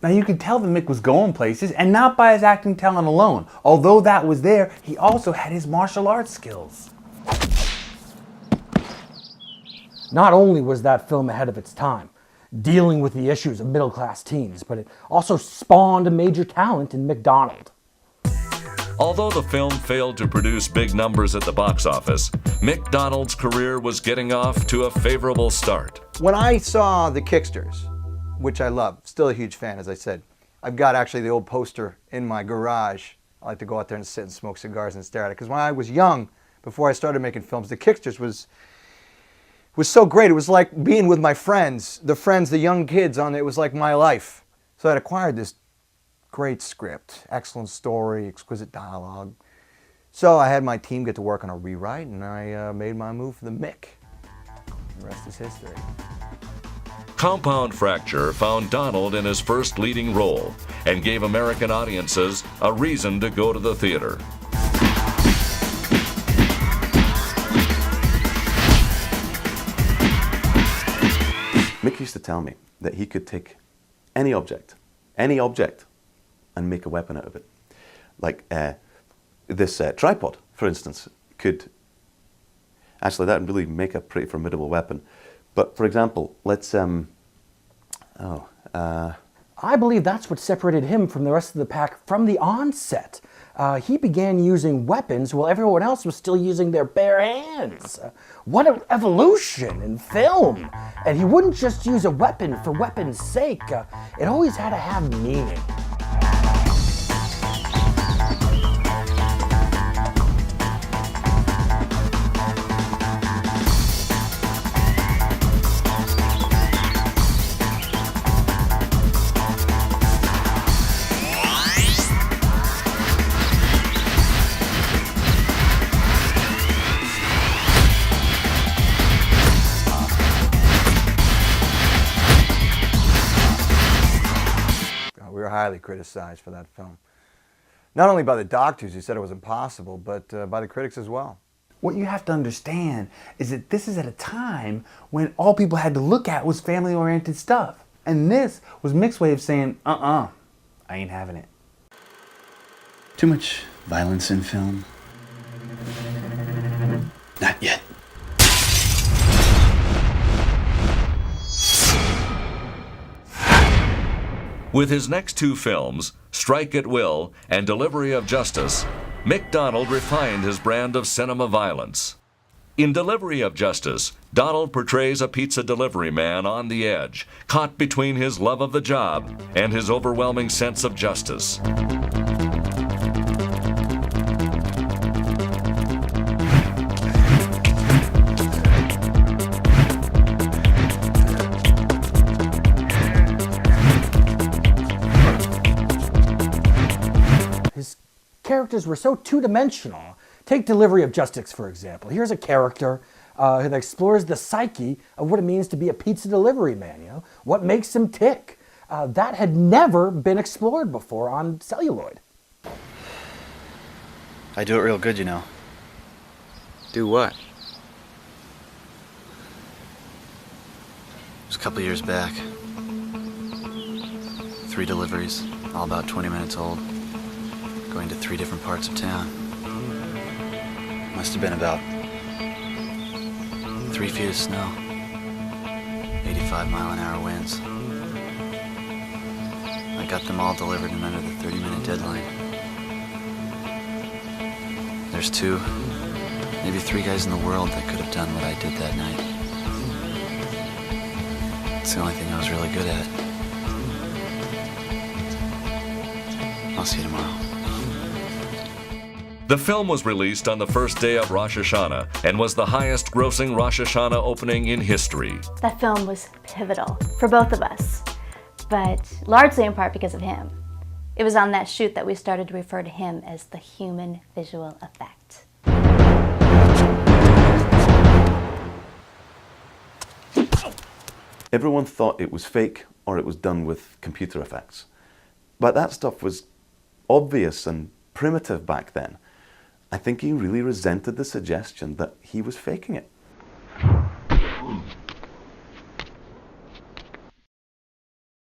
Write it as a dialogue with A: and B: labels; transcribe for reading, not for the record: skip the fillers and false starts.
A: Now you could tell that Mick was going places, and not by his acting talent alone. Although that was there, he also had his martial arts skills.
B: Not only was that film ahead of its time, dealing with the issues of middle-class teens, but it also spawned a major talent in Mick Donald.
C: Although the film failed to produce big numbers at the box office, Mick Donald's career was getting off to a favorable start.
D: When I saw the Kicksters, which I love, still a huge fan, as I said. I've got actually the old poster in my garage. I like to go out there and sit and smoke cigars and stare at it. Because when I was young, before I started making films, the Kicksters was so great. It was like being with my friends, the young kids on it. It was like my life. So I'd acquired this great script, excellent story, exquisite dialogue. So I had my team get to work on a rewrite, and I made my move for the Mick. The rest is history.
C: Compound Fracture found Donald in his first leading role and gave American audiences a reason to go to the theater.
E: Mick used to tell me that he could take any object, and make a weapon out of it. Like this tripod, for instance, could, actually that would really make a pretty formidable weapon. But for example, let's,
B: I believe that's what separated him from the rest of the pack from the onset. He began using weapons while everyone else was still using their bare hands. What an evolution in film! And he wouldn't just use a weapon for weapon's sake. It always had to have meaning.
D: We were highly criticized for that film. Not only by the doctors who said it was impossible, but by the critics as well.
A: What you have to understand is that this is at a time when all people had to look at was family-oriented stuff. And this was Mick's way of saying, I ain't having it.
F: Too much violence in film? Not yet.
C: With his next two films, Strike at Will and Delivery of Justice, Mick Donald refined his brand of cinema violence. In Delivery of Justice, Donald portrays a pizza delivery man on the edge, caught between his love of the job and his overwhelming sense of justice.
B: His characters were so two-dimensional. Take Delivery of Justice, for example. Here's a character that explores the psyche of what it means to be a pizza delivery man, you know? What makes him tick? That had never been explored before on celluloid.
F: I do it real good, you know.
G: Do what?
F: It was a couple years back. 3 deliveries, all about 20 minutes old, going to 3 different parts of town. Must have been about 3 feet of snow, 85-mile-an-hour winds. I got them all delivered in under the 30-minute deadline. There's 2, maybe 3 guys in the world that could have done what I did that night. It's the only thing I was really good at. I'll see you tomorrow.
C: The film was released on the first day of Rosh Hashanah and was the highest-grossing Rosh Hashanah opening in history.
H: That film was pivotal for both of us, but largely in part because of him. It was on that shoot that we started to refer to him as the human visual effect.
E: everyone thought it was fake or it was done with computer effects. But that stuff was obvious and primitive back then. I think he really resented the suggestion that he was faking it.